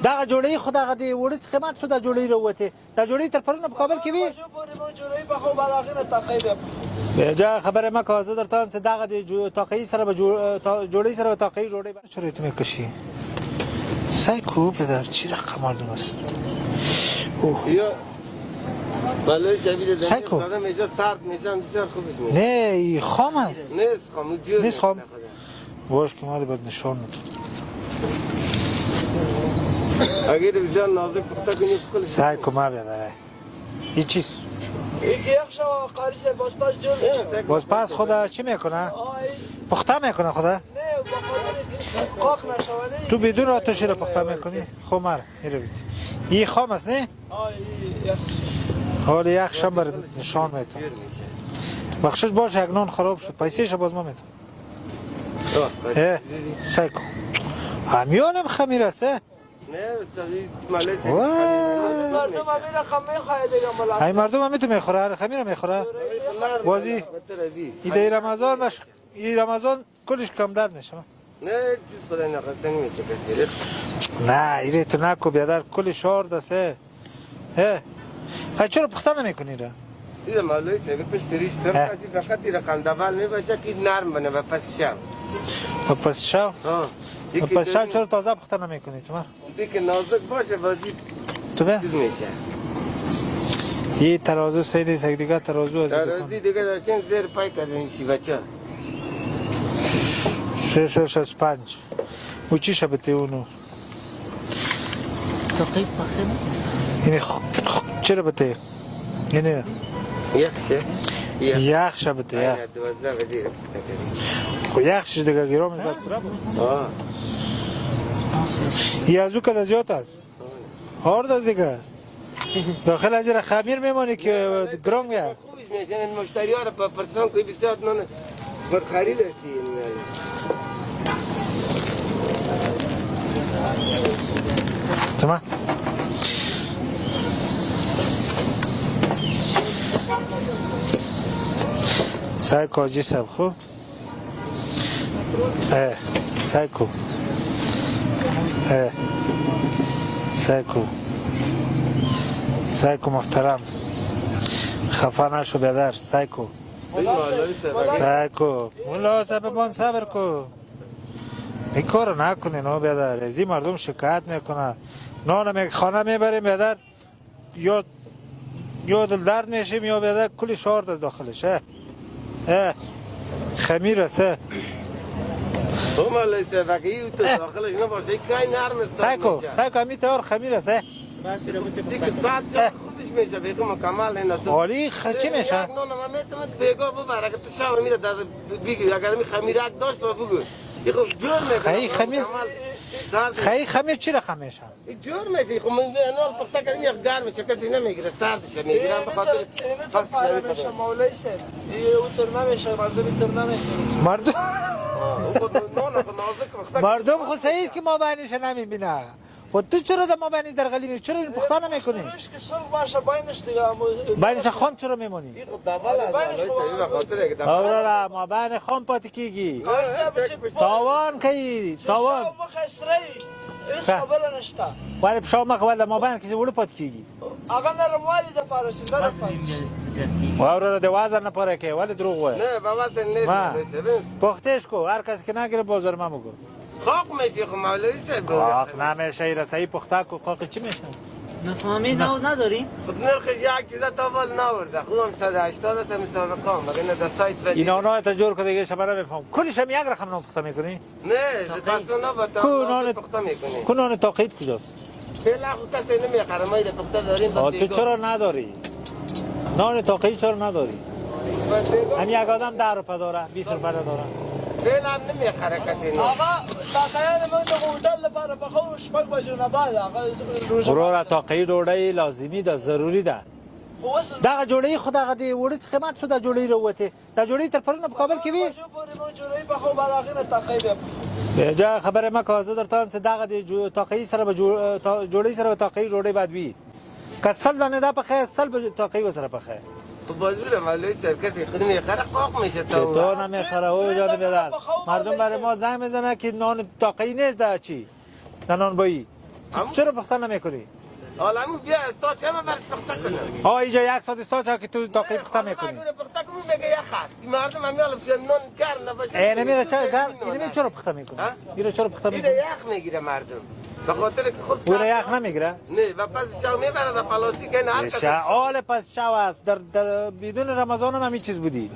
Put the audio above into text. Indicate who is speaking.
Speaker 1: دغه جوړی خو دغه دی وړي څه قیمت شو د جوړی وروته د جوړی تر پرونه په کابل کې وی
Speaker 2: جوړی په خو بالاخره تقریبا
Speaker 1: بیا خبره ما کوزه درته څه دغه دی تاقی سره به جوړی سره تاقی جوړی شروط میکشی سایکو پدر چی رقم مردم است
Speaker 3: یا بالای شبیه
Speaker 1: سایکو
Speaker 3: میشه سرد میشه بسیار خوبش میشه
Speaker 1: نه خام است
Speaker 3: نیست خام جور
Speaker 1: نیست خام باش که مالی باید نشان میده
Speaker 3: اگر بسیار نازک پخته کنی کل
Speaker 1: سایکو ما بیادره هیچ چیز
Speaker 2: یک شو قاریش باز پس جور
Speaker 1: باز پس خدا چی میکنه؟ پخته میکنه خدا؟
Speaker 2: نه بخاطر قاق نشونه
Speaker 1: تو بدون آتشی رو پخته میکنی؟ خب مر میره بید این خام است نه؟ حالا یک شب بر نشان میتون بخشش باش یک نان خراب شد پیسیش باز ما میتون سایکو همیانم خمیر است
Speaker 3: نه استادی مالش
Speaker 2: مردم همین رقم میخواه دیگه ملا
Speaker 1: های مردم هم میتون میخوره خمیر میخوره بازی ایده رمضان باش این رمضان کلش کم در میشه
Speaker 3: نه چیز خدا نخواستن میشه کسی
Speaker 1: نه ایره تو نکو بیادر کل شار دسته چرا پخته نمیکنی را؟
Speaker 3: دیده مالوی سه پشتریش سر کسی فقط این رقم دول میباشه که نرم بنه و پس شب
Speaker 1: و پس شب؟ و پس شب چرا تازه پخته نمیکنی تو من؟
Speaker 3: دیگه نازک باشه بازی
Speaker 1: تو به؟
Speaker 3: چیز میشه
Speaker 1: یه ترازو سیلی سک دیگه ترازو از
Speaker 3: ترازی دیگه داشتیم زیر پای کردن شی بچه
Speaker 1: 365 او چی شبته اونو؟
Speaker 4: تقریب پخه
Speaker 1: اینه چرا بته؟ اینه
Speaker 3: یک شه
Speaker 1: یک شبته یک
Speaker 3: 12 وزیر
Speaker 1: خو یک شش دیگه گیرام باید
Speaker 3: آه
Speaker 1: یه ازو کده زیاد است هارد از دیگه داخل از این خمیر میمانی که گرانگ بیاد
Speaker 3: خوبش میشه این مشتری ها رو پر پرسان کوئی بسیار نان برخاری لیتی
Speaker 1: تمام سایکو آجی سب خو سایکو سایکو سایکو محترم خفا نشو بیادر سایکو سایکو مولا سببان صبر کو این کارو نکنی نو بیادر از این مردم شکایت میکنه نان خانه میبریم بیادر یا دل درد میشیم یا بیادر کلی شارد از داخلش خمیر است
Speaker 3: تو مالیسه وقتی تو داخلش نباشه که نرم است
Speaker 1: سایکو همی تیار خمیر است
Speaker 3: دیگه ساعت جا خودش میشه بگو مکمل نه تو
Speaker 1: حالی چی میشه؟
Speaker 3: نه من میتونم بگو ببر اگه تو شب میره در بگی اگر می خمیرک داشت بگو یه خب جور میکنه
Speaker 1: خمیر چی رقم میشه؟
Speaker 3: جور میشه خب من نال پخته کردم یک گرم میشه کسی نمیگیره سردشه میگیرم بخاطر
Speaker 2: اینه تو پاره میشه مولای سر اوتر نمیشه مردم اینطور نمیشه
Speaker 1: مردم خود سعیست که ما بینش نمیبینه خود تو چرا در ما بینش در غلی میری چرا این پخته نمیکنی؟
Speaker 2: روش که صرف باشه بینش دیگه
Speaker 1: بینش خام چرا میمونی؟ آورا ما بین خام پاتی کیگی تاوان کی تاوان
Speaker 2: ایس قبل نشته
Speaker 1: ولی پشامخ ولی ما بین کسی وړو پات کیگی
Speaker 2: اگه نرموالی ده پارشی
Speaker 1: آورا د وازر نه پاره کی ولی دروغ وای
Speaker 3: نه بابا نیست
Speaker 1: پختش کو هر کس که نگیره بازار ما مگو
Speaker 3: خاک میشه خب مولوی صاحب
Speaker 1: خاک نمیشه رسایی پخته کو خاک چی میشه؟
Speaker 4: نفهمی نداری؟
Speaker 3: خب نرخش یک چیزا تا بال نورده خودم 180 تا مسابقه هم مگه نه دستایت بدی
Speaker 1: این آنها تا جور که دیگه شما نمیفهم کلش هم یک رقم نان پخته میکنی؟
Speaker 3: نه پس نه با تا پخته میکنی
Speaker 1: کو نان تاقید کجاست؟
Speaker 3: فعلا خود کسی نمیخره ما پخته داریم
Speaker 1: تو چرا نداری؟ نان تاقید چرا نداری؟ هم یک آدم 10 روپه داره 20 روپه داره
Speaker 3: فعلا نمیخره کسی نه
Speaker 2: آقا تاقیان من ده هوتل لپاره بخور شپک بجونه بعد آقا روز
Speaker 1: برو تاقید ډوډۍ لازمی ده ضروری ده دغه جوړی خو دغه دی وړي څه قیمت شو د جوړی وروته د جوړی تر پرونه په کابل کې وی
Speaker 2: جوړی بخو بالاخره تاقید
Speaker 1: بیا خبره ما کوزه درته څه دغه دی تاقید سره به جوړی سره تاقید ډوډۍ بعد وی کسل نه ده په خیر سل به تاقید سره په خیر
Speaker 3: تو بازور مولوی صاحب کسی خود میخره قاق میشه
Speaker 1: تو نمیخره او جان بیادر مردم برای ما زنگ میزنه که نان تاقی نیست ده چی نان بایی چرا پخته نمیکنی؟
Speaker 3: حالا همون بیا استاد چه من برش پخته کنم
Speaker 1: اینجا یک ساعت استاد که تو تاقی پخته میکنی.
Speaker 3: پخته کنم بگه یک هست این مردم همی حالا نون گرم نباشه
Speaker 1: نمیره چرا پخته میکنی؟ اینو چرا پخته میکنی؟
Speaker 3: اینو یخ میگیره مردم به خاطر که خود
Speaker 1: او را یخ نمیگیره؟
Speaker 3: نه و پس شو میبره در پلاستیک این هر کس
Speaker 1: آل پس شو است در بدون رمضان هم همین چیز بودی.